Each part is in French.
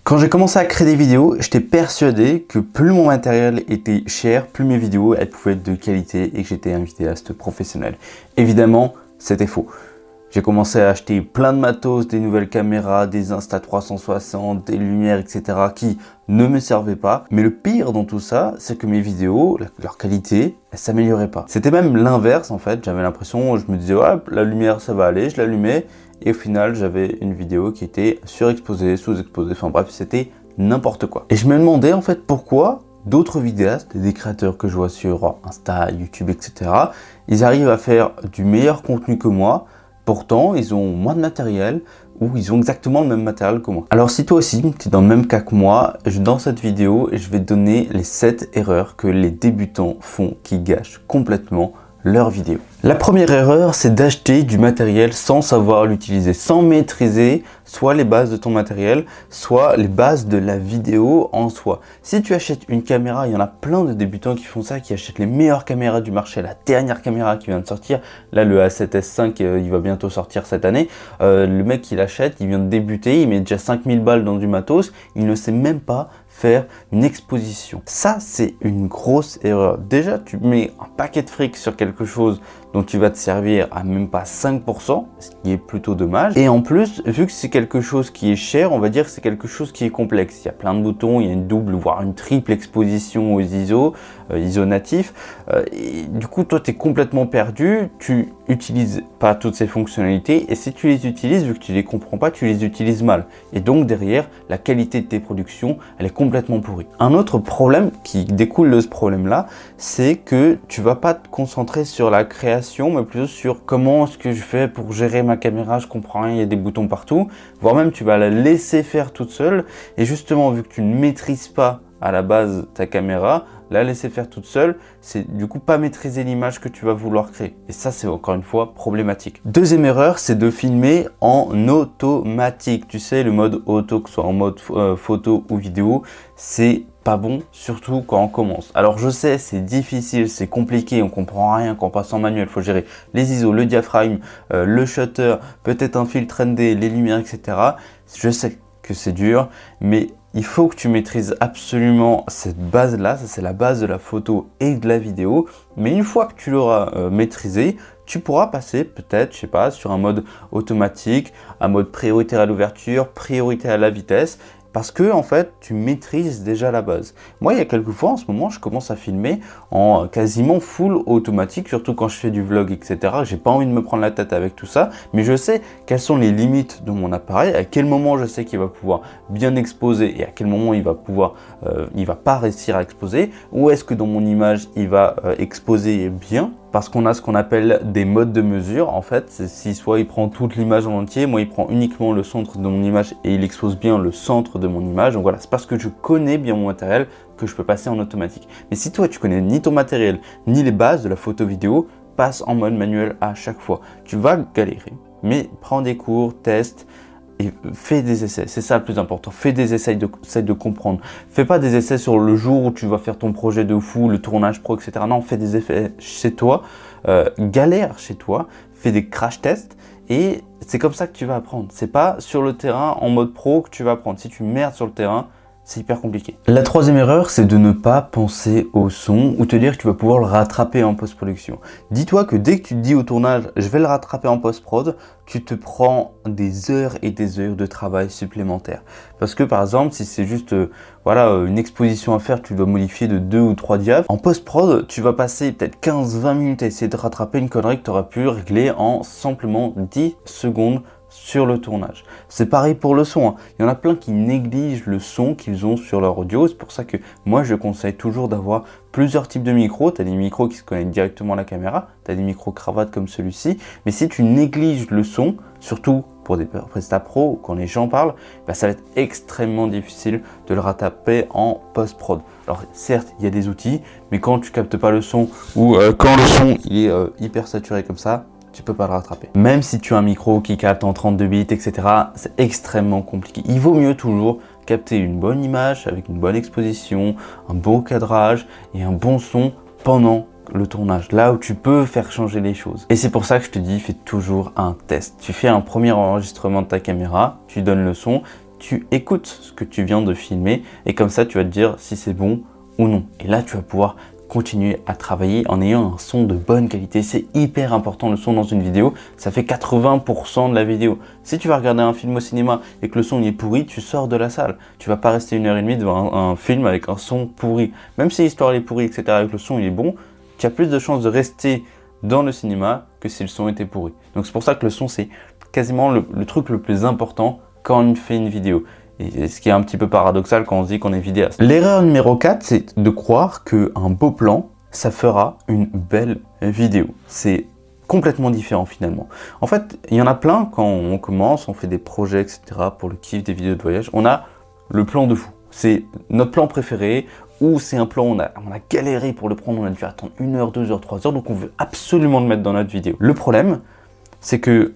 Quand j'ai commencé à créer des vidéos, j'étais persuadé que plus mon matériel était cher, plus mes vidéos elles pouvaient être de qualité et que j'étais un vidéaste professionnel. Évidemment, c'était faux. J'ai commencé à acheter plein de matos, des nouvelles caméras, des Insta360, des lumières, etc. qui ne me servaient pas. Mais le pire dans tout ça, c'est que mes vidéos, leur qualité, elle s'améliorait pas. C'était même l'inverse en fait. J'avais l'impression, je me disais, ouais, la lumière ça va aller, je l'allumais. Et au final, j'avais une vidéo qui était surexposée, sous-exposée, enfin bref, c'était n'importe quoi. Et je me demandais en fait pourquoi d'autres vidéastes, des créateurs que je vois sur Insta, YouTube, etc. ils arrivent à faire du meilleur contenu que moi. Pourtant, ils ont moins de matériel ou ils ont exactement le même matériel que moi. Alors si toi aussi, tu es dans le même cas que moi, dans cette vidéo, je vais te donner les 7 erreurs que les débutants font qui gâchent complètement leur vidéo. La première erreur, c'est d'acheter du matériel sans savoir l'utiliser, sans maîtriser soit les bases de ton matériel, soit les bases de la vidéo en soi. Si tu achètes une caméra, il y en a plein de débutants qui font ça, qui achètent les meilleures caméras du marché, la dernière caméra qui vient de sortir. Là, le A7S5, il va bientôt sortir cette année. Le mec qui l'achète, il vient de débuter, il met déjà 5000 balles dans du matos, il ne sait même pas faire une exposition. Ça, c'est une grosse erreur. Déjà, tu mets un paquet de fric sur quelque chose dont tu vas te servir à même pas 5%, ce qui est plutôt dommage. Et en plus, vu que c'est quelque chose qui est cher, on va dire que c'est quelque chose qui est complexe. Il y a plein de boutons, il y a une double, voire une triple exposition aux ISO, ISO natif. Et du coup, toi, tu es complètement perdu, tu utilises pas toutes ces fonctionnalités. Et si tu les utilises, vu que tu les comprends pas, tu les utilises mal. Et donc, derrière, la qualité de tes productions, elle est complètement pourrie. Un autre problème qui découle de ce problème-là, c'est que tu vas pas te concentrer sur la création, mais plutôt sur comment est-ce que je fais pour gérer ma caméra, je comprends rien, il y a des boutons partout, voire même tu vas la laisser faire toute seule. Et justement, vu que tu ne maîtrises pas à la base ta caméra, la laisser faire toute seule, c'est du coup pas maîtriser l'image que tu vas vouloir créer. Et ça, c'est encore une fois problématique. Deuxième erreur, c'est de filmer en automatique. Tu sais, le mode auto, que ce soit en mode photo ou vidéo, c'est pas bon, surtout quand on commence. Alors je sais, c'est difficile, c'est compliqué, on comprend rien quand on passe en manuel. Il faut gérer les ISO, le diaphragme, le shutter, peut-être un filtre ND, les lumières, etc. Je sais que c'est dur, mais il faut que tu maîtrises absolument cette base-là. Ça, c'est la base de la photo et de la vidéo. Mais une fois que tu l'auras maîtrisé, tu pourras passer peut-être, je sais pas, sur un mode automatique, un mode prioritaire à l'ouverture, prioritaire à la vitesse. Parce que en fait, tu maîtrises déjà la base. Moi, il y a quelques fois, en ce moment, je commence à filmer en quasiment full automatique, surtout quand je fais du vlog, etc. J'ai pas envie de me prendre la tête avec tout ça, mais je sais quelles sont les limites de mon appareil, à quel moment je sais qu'il va pouvoir bien exposer et à quel moment il va pouvoir, il va pas réussir à exposer, ou est-ce que dans mon image, il va exposer bien. Parce qu'on a ce qu'on appelle des modes de mesure. En fait, c'est si soit il prend toute l'image en entier, moi il prend uniquement le centre de mon image et il expose bien le centre de mon image. Donc voilà, c'est parce que je connais bien mon matériel que je peux passer en automatique. Mais si toi tu connais ni ton matériel, ni les bases de la photo vidéo, passe en mode manuel à chaque fois. Tu vas galérer, mais prends des cours, teste. Et fais des essais, c'est ça le plus important. Fais des essais, essaye de comprendre. Fais pas des essais sur le jour où tu vas faire ton projet de fou, le tournage pro, etc. Non, fais des essais chez toi, galère chez toi, fais des crash tests et c'est comme ça que tu vas apprendre. C'est pas sur le terrain en mode pro que tu vas apprendre. Si tu merdes sur le terrain, c'est hyper compliqué. La troisième erreur, c'est de ne pas penser au son ou te dire que tu vas pouvoir le rattraper en post-production. Dis-toi que dès que tu te dis au tournage, je vais le rattraper en post-prod, tu te prends des heures et des heures de travail supplémentaires. Parce que par exemple, si c'est juste voilà, une exposition à faire, tu dois modifier de 2 ou 3 diaphs. En post-prod, tu vas passer peut-être 15-20 minutes à essayer de rattraper une connerie que tu auras pu régler en simplement 10 secondes sur le tournage. C'est pareil pour le son, hein. Il y en a plein qui négligent le son qu'ils ont sur leur audio. C'est pour ça que moi je conseille toujours d'avoir plusieurs types de micros. Tu as des micros qui se connectent directement à la caméra, tu as des micros cravates comme celui-ci, mais si tu négliges le son, surtout pour des prestats pro, quand les gens parlent, bah, ça va être extrêmement difficile de le rattraper en post-prod. Alors certes, il y a des outils, mais quand tu captes pas le son ou quand le son il est hyper saturé comme ça, tu peux pas le rattraper. Même si tu as un micro qui capte en 32 bits, etc., c'est extrêmement compliqué. Il vaut mieux toujours capter une bonne image avec une bonne exposition, un bon cadrage et un bon son pendant le tournage, là où tu peux faire changer les choses. Et c'est pour ça que je te dis, fais toujours un test. Tu fais un premier enregistrement de ta caméra, tu donnes le son, tu écoutes ce que tu viens de filmer et comme ça tu vas te dire si c'est bon ou non. Et là tu vas pouvoir continuer à travailler en ayant un son de bonne qualité. C'est hyper important le son dans une vidéo, ça fait 80% de la vidéo. Si tu vas regarder un film au cinéma et que le son est pourri, tu sors de la salle. Tu vas pas rester 1h30 devant un film avec un son pourri. Même si l'histoire est pourrie, etc., avec le son il est bon, tu as plus de chances de rester dans le cinéma que si le son était pourri. Donc c'est pour ça que le son c'est quasiment le truc le plus important quand on fait une vidéo. Et ce qui est un petit peu paradoxal quand on se dit qu'on est vidéaste. L'erreur numéro 4, c'est de croire qu'un beau plan, ça fera une belle vidéo. C'est complètement différent finalement. En fait, il y en a plein quand on commence, on fait des projets, etc. pour le kiff des vidéos de voyage. On a le plan de fou. C'est notre plan préféré ou c'est un plan, on a galéré pour le prendre, on a dû attendre 1 heure, 2 heures, 3 heures, donc on veut absolument le mettre dans notre vidéo. Le problème, c'est que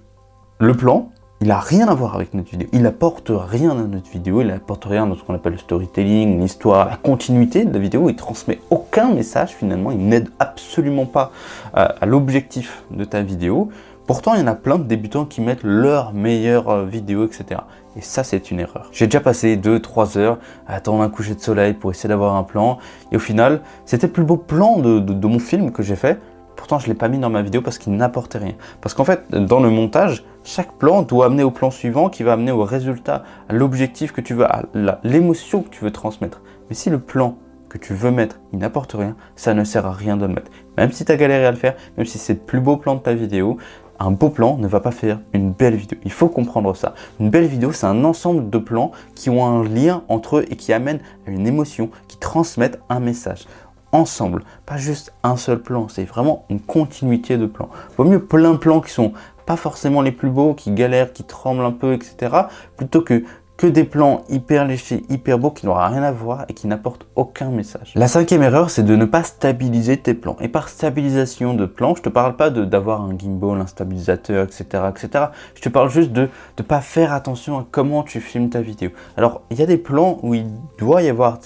le plan, il n'a rien à voir avec notre vidéo, il n'apporte rien à notre vidéo, il n'apporte rien dans ce qu'on appelle le storytelling, l'histoire, la continuité de la vidéo, il ne transmet aucun message finalement, il n'aide absolument pas à l'objectif de ta vidéo. Pourtant, il y en a plein de débutants qui mettent leur meilleure vidéo, etc. Et ça, c'est une erreur. J'ai déjà passé 2-3 heures à attendre un coucher de soleil pour essayer d'avoir un plan, et au final, c'était le plus beau plan de mon film que j'ai fait. Pourtant, je ne l'ai pas mis dans ma vidéo parce qu'il n'apportait rien. Parce qu'en fait, dans le montage, chaque plan doit amener au plan suivant qui va amener au résultat, à l'objectif que tu veux, à l'émotion que tu veux transmettre. Mais si le plan que tu veux mettre, il n'apporte rien, ça ne sert à rien de le mettre. Même si tu as galéré à le faire, même si c'est le plus beau plan de ta vidéo, un beau plan ne va pas faire une belle vidéo. Il faut comprendre ça. Une belle vidéo, c'est un ensemble de plans qui ont un lien entre eux et qui amènent à une émotion, qui transmettent un message. Ensemble, pas juste un seul plan, c'est vraiment une continuité de plans. Vaut mieux plein de plans qui sont pas forcément les plus beaux, qui galèrent, qui tremblent un peu, etc. plutôt que des plans hyper légers, hyper beaux qui n'auront rien à voir et qui n'apportent aucun message. La 5e erreur, c'est de ne pas stabiliser tes plans. Et par stabilisation de plans, je te parle pas d'avoir un gimbal, un stabilisateur, etc., etc. Je te parle juste de ne pas faire attention à comment tu filmes ta vidéo. Alors, il y a des plans où il doit y avoir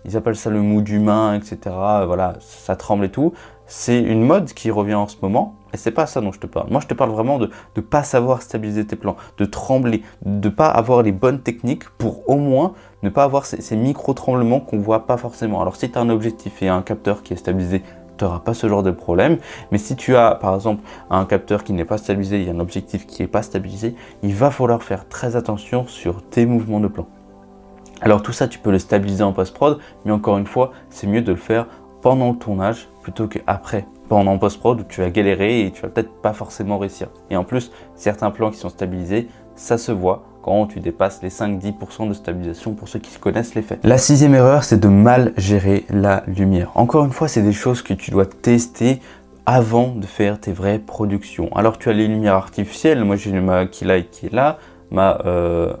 ils appellent ça le mood humain, etc. Voilà, ça tremble et tout. C'est une mode qui revient en ce moment. Et c'est pas ça dont je te parle. Moi, je te parle vraiment de ne pas savoir stabiliser tes plans, de trembler, de ne pas avoir les bonnes techniques pour au moins ne pas avoir ces micro-tremblements qu'on ne voit pas forcément. Alors, si tu as un objectif et un capteur qui est stabilisé, tu n'auras pas ce genre de problème. Mais si tu as, par exemple, un capteur qui n'est pas stabilisé et un objectif qui n'est pas stabilisé, il va falloir faire très attention sur tes mouvements de plan. Alors tout ça, tu peux le stabiliser en post-prod, mais encore une fois, c'est mieux de le faire pendant le tournage plutôt qu'après. Pendant post-prod où tu vas galérer et tu vas peut-être pas forcément réussir. Et en plus, certains plans qui sont stabilisés, ça se voit quand tu dépasses les 5-10% de stabilisation pour ceux qui connaissent l'effet. La 6e erreur, c'est de mal gérer la lumière. Encore une fois, c'est des choses que tu dois tester avant de faire tes vraies productions. Alors tu as les lumières artificielles, moi j'ai ma key light qui est là, ma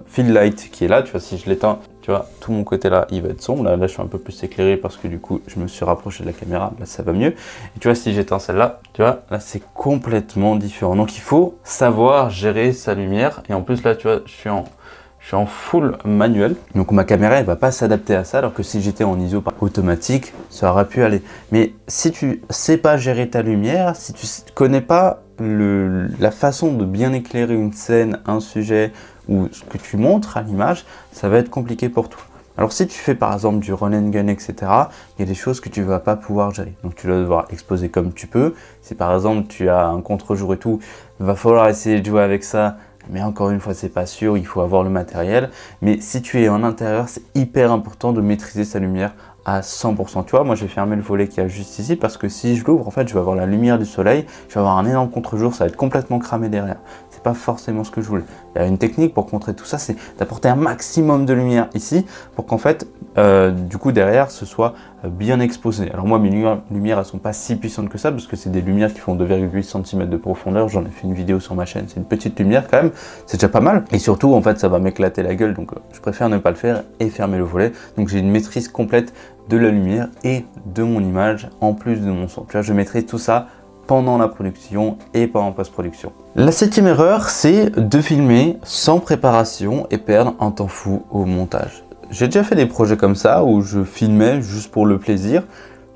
field light qui est là, tu vois, si je l'éteins, tu vois, tout mon côté là, il va être sombre. Là, je suis un peu plus éclairé parce que du coup, je me suis rapproché de la caméra, là, ça va mieux. Et tu vois, si j'éteins celle-là, tu vois, là, c'est complètement différent. Donc, il faut savoir gérer sa lumière. Et en plus, là, tu vois, je suis en full manuel. Donc, ma caméra, elle va pas s'adapter à ça, alors que si j'étais en ISO automatique, ça aurait pu aller. Mais si tu sais pas gérer ta lumière, si tu connais pas la façon de bien éclairer une scène, un sujet ou ce que tu montres à l'image, ça va être compliqué pour toi. Alors si tu fais par exemple du run and gun, etc., il y a des choses que tu ne vas pas pouvoir gérer. Donc tu vas devoir exposer comme tu peux. Si par exemple tu as un contre-jour et tout, il va falloir essayer de jouer avec ça. Mais encore une fois, c'est pas sûr, il faut avoir le matériel. Mais si tu es en intérieur, c'est hyper important de maîtriser sa lumière à 100%. Tu vois, moi j'ai fermé le volet qu'il y a juste ici parce que si je l'ouvre, en fait, je vais avoir la lumière du soleil, je vais avoir un énorme contre-jour, ça va être complètement cramé derrière. C'est pas forcément ce que je voulais. Il y a une technique pour contrer tout ça, c'est d'apporter un maximum de lumière ici pour qu'en fait, du coup derrière, ce soit bien exposé. Alors moi, mes lumières, elles sont pas si puissantes que ça parce que c'est des lumières qui font 2,8 cm de profondeur. J'en ai fait une vidéo sur ma chaîne, c'est une petite lumière quand même, c'est déjà pas mal. Et surtout, en fait, ça va m'éclater la gueule, donc je préfère ne pas le faire et fermer le volet. Donc j'ai une maîtrise complète de la lumière et de mon image en plus de mon son. Tu vois, je maîtrise tout ça pendant la production et pendant post-production. La 7e erreur, c'est de filmer sans préparation et perdre un temps fou au montage. J'ai déjà fait des projets comme ça où je filmais juste pour le plaisir,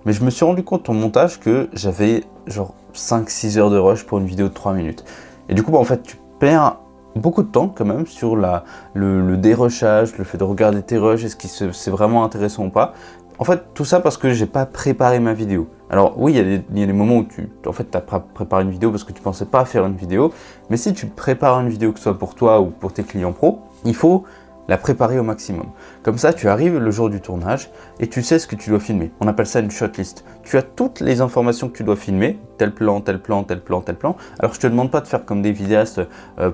mais je me suis rendu compte au montage que j'avais genre 5-6 heures de rush pour une vidéo de 3 minutes. Et du coup, bah, en fait, tu perds beaucoup de temps quand même sur le dérushage, le fait de regarder tes rushs, est-ce que c'est vraiment intéressant ou pas. En fait, tout ça parce que j'ai pas préparé ma vidéo. Alors oui, il y a des moments où tu as préparé une vidéo parce que tu pensais pas faire une vidéo, mais si tu prépares une vidéo, que ce soit pour toi ou pour tes clients pro, il faut la préparer au maximum. Comme ça, tu arrives le jour du tournage et tu sais ce que tu dois filmer. On appelle ça une shotlist. Tu as toutes les informations que tu dois filmer, tel plan, tel plan, tel plan, tel plan. Alors je te demande pas de faire comme des vidéastes,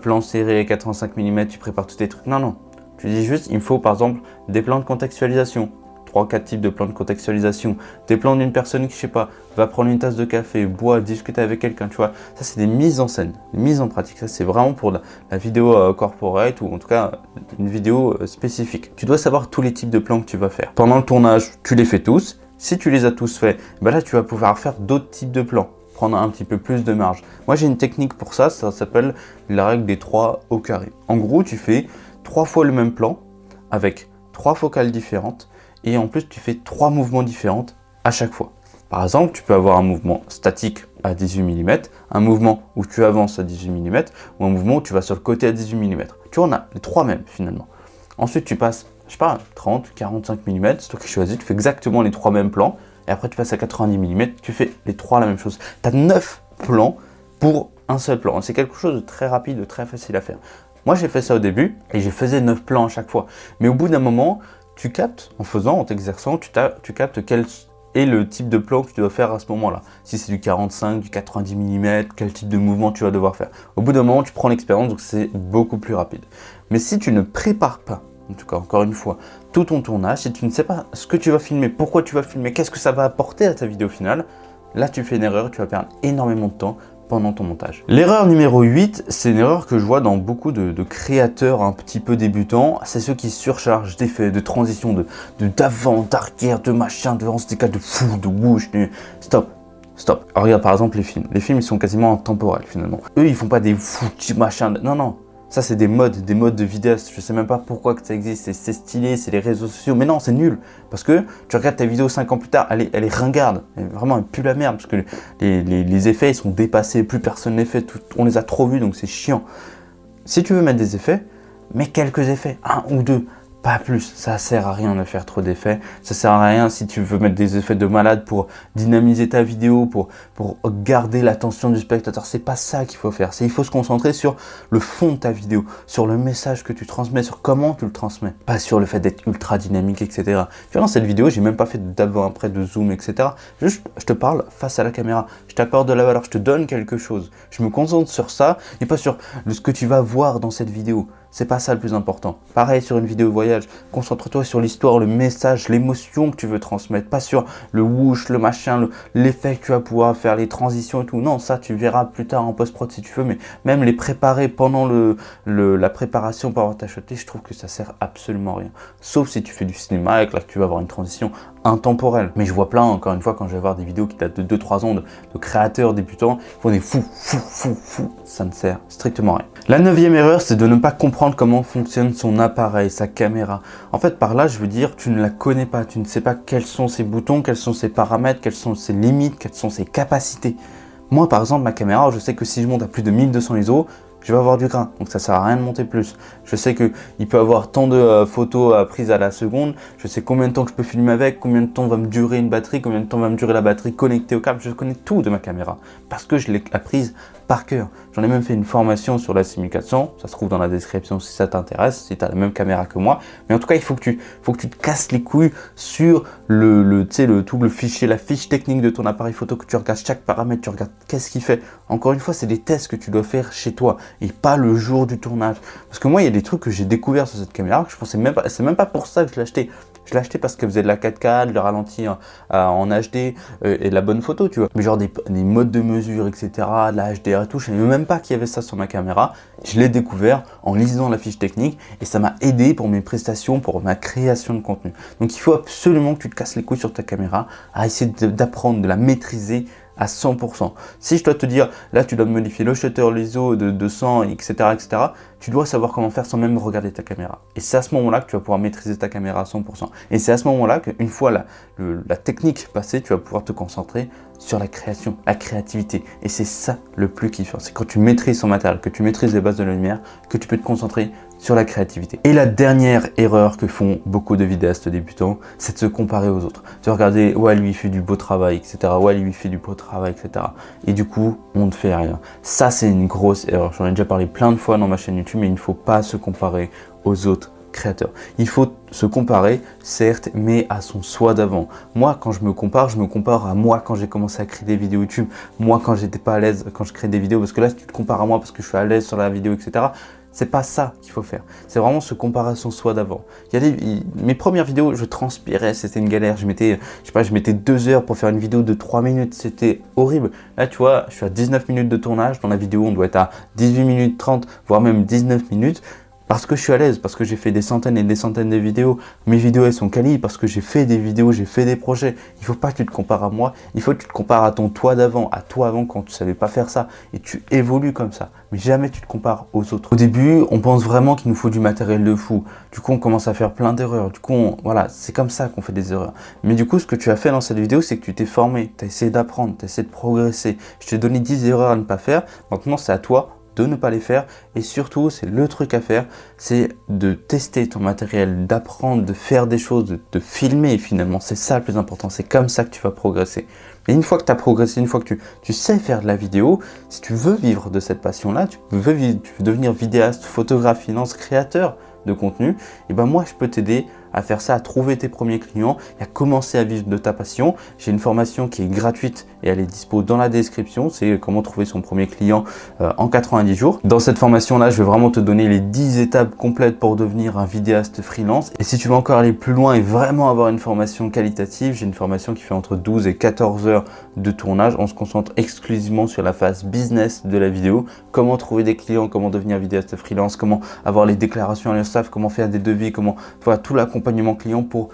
plan serré, 85 mm, tu prépares tous tes trucs. Non, non. Tu dis juste, il me faut par exemple des plans de contextualisation. 3-4 types de plans de contextualisation, des plans d'une personne qui, je sais pas, va prendre une tasse de café, boire, discuter avec quelqu'un, tu vois. Ça, c'est des mises en scène, des mises en pratique. Ça, c'est vraiment pour la vidéo corporate ou en tout cas une vidéo spécifique. Tu dois savoir tous les types de plans que tu vas faire. Pendant le tournage, tu les fais tous. Si tu les as tous faits, ben là, tu vas pouvoir faire d'autres types de plans, prendre un petit peu plus de marge. Moi, j'ai une technique pour ça, ça s'appelle la règle des 3 au carré. En gros, tu fais 3 fois le même plan avec 3 focales différentes. Et en plus, tu fais 3 mouvements différents à chaque fois. Par exemple, tu peux avoir un mouvement statique à 18 mm, un mouvement où tu avances à 18 mm, ou un mouvement où tu vas sur le côté à 18 mm. Tu en as les 3 mêmes finalement. Ensuite, tu passes, je sais pas, 30, 45 mm, c'est toi qui choisis, tu fais exactement les 3 mêmes plans, et après tu passes à 90 mm, tu fais les 3 la même chose. Tu as 9 plans pour un seul plan. C'est quelque chose de très rapide, de très facile à faire. Moi, j'ai fait ça au début, et je faisais 9 plans à chaque fois. Mais au bout d'un moment, tu captes, en t'exerçant, tu captes quel est le type de plan que tu dois faire à ce moment-là. Si c'est du 45, du 90 mm, quel type de mouvement tu vas devoir faire. Au bout d'un moment, tu prends l'expérience, donc c'est beaucoup plus rapide. Mais si tu ne prépares pas, en tout cas, encore une fois, tout ton tournage, si tu ne sais pas ce que tu vas filmer, pourquoi tu vas filmer, qu'est-ce que ça va apporter à ta vidéo finale, là, tu fais une erreur, tu vas perdre énormément de temps pendant ton montage. L'erreur numéro 8, c'est une erreur que je vois dans beaucoup de créateurs un petit peu débutants, c'est ceux qui surchargent d'effets, de transitions, d'avant, d'arrière, de machin, de décale, de fou, de whoosh, stop. Stop. Alors regarde par exemple les films. Les films ils sont quasiment intemporels finalement. Eux ils font pas des fou, machin, non non. Ça c'est des modes de vidéastes, je sais même pas pourquoi que ça existe, c'est stylé, c'est les réseaux sociaux, mais non c'est nul, parce que tu regardes ta vidéo 5 ans plus tard, elle est ringarde, vraiment elle pue la merde, parce que les effets ils sont dépassés, plus personne les fait, on les a trop vus donc c'est chiant. Si tu veux mettre des effets, mets quelques effets, 1 ou 2, pas plus, ça sert à rien de faire trop d'effets, ça sert à rien si tu veux mettre des effets de malade pour dynamiser ta vidéo, pour garder l'attention du spectateur, c'est pas ça qu'il faut faire, il faut se concentrer sur le fond de ta vidéo, sur le message que tu transmets, sur comment tu le transmets, pas sur le fait d'être ultra dynamique, etc. Tu vois, dans cette vidéo, j'ai même pas fait d'avant-après, de zoom, etc. Juste, je te parle face à la caméra, je t'apporte de la valeur, je te donne quelque chose, je me concentre sur ça et pas sur ce que tu vas voir dans cette vidéo. C'est pas ça le plus important. Pareil sur une vidéo voyage, concentre-toi sur l'histoire, le message, l'émotion que tu veux transmettre, pas sur le whoosh, le machin, l'effet que tu vas pouvoir faire, les transitions et tout. Non, ça tu verras plus tard en post-prod si tu veux, mais même les préparer pendant la préparation pour avoir ta shotlist, je trouve que ça sert absolument à rien. Sauf si tu fais du cinéma et que là tu vas avoir une transition intemporelle. Mais je vois plein, encore une fois, quand je vais voir des vidéos qui datent de 2-3 ans de créateurs débutants, ils font des fous, ça ne sert strictement à rien. La 9e erreur, c'est de ne pas comprendre comment fonctionne son appareil, sa caméra. En fait, par là, je veux dire, tu ne la connais pas, tu ne sais pas quels sont ses boutons, quels sont ses paramètres, quelles sont ses limites, quelles sont ses capacités. Moi, par exemple, ma caméra, je sais que si je monte à plus de 1200 ISO, je vais avoir du grain, donc ça sert à rien de monter plus. Je sais qu'il peut avoir tant de photos prises à la seconde, je sais combien de temps que je peux filmer avec, combien de temps va me durer une batterie, combien de temps va me durer la batterie connectée au câble, je connais tout de ma caméra, parce que je l'ai apprise par cœur. J'en ai même fait une formation sur la 6400, ça se trouve dans la description si ça t'intéresse, si tu as la même caméra que moi, mais en tout cas il faut que tu te casses les couilles sur tout le fichier, la fiche technique de ton appareil photo, que tu regardes chaque paramètre, tu regardes qu'est-ce qu'il fait. Encore une fois, c'est des tests que tu dois faire chez toi, et pas le jour du tournage. Parce que moi, il y a des trucs que j'ai découvert sur cette caméra que je pensais même pas, c'est même pas pour ça que je l'ai acheté. Je l'ai acheté parce qu'elle faisait de la 4K, le ralenti en HD et de la bonne photo, tu vois. Mais genre des modes de mesure, etc., de la HDR et tout, je savais même pas qu'il y avait ça sur ma caméra. Je l'ai découvert en lisant la fiche technique et ça m'a aidé pour mes prestations, pour ma création de contenu. Donc il faut absolument que tu te casses les couilles sur ta caméra, à essayer d'apprendre, de la maîtriser à 100%. Si je dois te dire, là tu dois modifier le shutter, l'ISO de 200, etc., etc., tu dois savoir comment faire sans même regarder ta caméra. Et c'est à ce moment-là que tu vas pouvoir maîtriser ta caméra à 100%. Et c'est à ce moment-là qu'une fois la technique passée, tu vas pouvoir te concentrer sur la création, la créativité. Et c'est ça le plus kiffant. C'est quand tu maîtrises ton matériel, que tu maîtrises les bases de la lumière, que tu peux te concentrer sur la créativité. Et la dernière erreur que font beaucoup de vidéastes débutants, c'est de se comparer aux autres. De regarder, ouais, lui il fait du beau travail, etc. Ouais, lui il fait du beau travail, etc. Et du coup, on ne fait rien. Ça, c'est une grosse erreur. J'en ai déjà parlé plein de fois dans ma chaîne YouTube, mais il ne faut pas se comparer aux autres créateur. Il faut se comparer, certes, mais à son soi d'avant. Moi, quand je me compare à moi quand j'ai commencé à créer des vidéos YouTube, moi quand j'étais pas à l'aise quand je crée des vidéos, parce que là, si tu te compares à moi parce que je suis à l'aise sur la vidéo, etc., c'est pas ça qu'il faut faire. C'est vraiment se comparer à son soi d'avant. Mes premières vidéos, je transpirais, c'était une galère. Je mettais 2 heures pour faire une vidéo de 3 minutes, c'était horrible. Là, tu vois, je suis à 19 minutes de tournage. Dans la vidéo, on doit être à 18 minutes 30, voire même 19 minutes. Parce que je suis à l'aise, parce que j'ai fait des centaines et des centaines de vidéos. Mes vidéos, elles sont quali parce que j'ai fait des vidéos, j'ai fait des projets. Il ne faut pas que tu te compares à moi, il faut que tu te compares à ton toi d'avant, à toi avant quand tu ne savais pas faire ça. Et tu évolues comme ça. Mais jamais tu te compares aux autres. Au début, on pense vraiment qu'il nous faut du matériel de fou. Du coup, on commence à faire plein d'erreurs. Du coup, voilà, c'est comme ça qu'on fait des erreurs. Mais du coup, ce que tu as fait dans cette vidéo, c'est que tu t'es formé. Tu as essayé d'apprendre, tu as essayé de progresser. Je t'ai donné 10 erreurs à ne pas faire. Maintenant, c'est à toi de ne pas les faire, et surtout c'est le truc à faire, c'est de tester ton matériel, d'apprendre, de faire des choses, de filmer finalement, c'est ça le plus important, c'est comme ça que tu vas progresser. Et une fois que tu as progressé, une fois que tu sais faire de la vidéo, si tu veux vivre de cette passion-là, tu veux devenir vidéaste, photographe, finance, créateur de contenu, et ben moi je peux t'aider à faire ça, à trouver tes premiers clients et à commencer à vivre de ta passion. J'ai une formation qui est gratuite et elle est dispo dans la description, c'est comment trouver son premier client en 90 jours. Dans cette formation-là, je vais vraiment te donner les 10 étapes complètes pour devenir un vidéaste freelance. Et si tu veux encore aller plus loin et vraiment avoir une formation qualitative, j'ai une formation qui fait entre 12 et 14 heures de tournage. On se concentre exclusivement sur la phase business de la vidéo, comment trouver des clients, comment devenir vidéaste freelance, comment avoir les déclarations à l'URSSAF, comment faire des devis, comment voilà, tout l'accompagnement client pour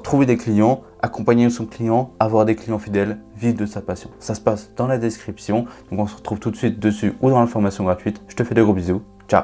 trouver des clients, accompagner son client, avoir des clients fidèles, vivre de sa passion. Ça se passe dans la description. Donc on se retrouve tout de suite dessus ou dans la formation gratuite. Je te fais de gros bisous.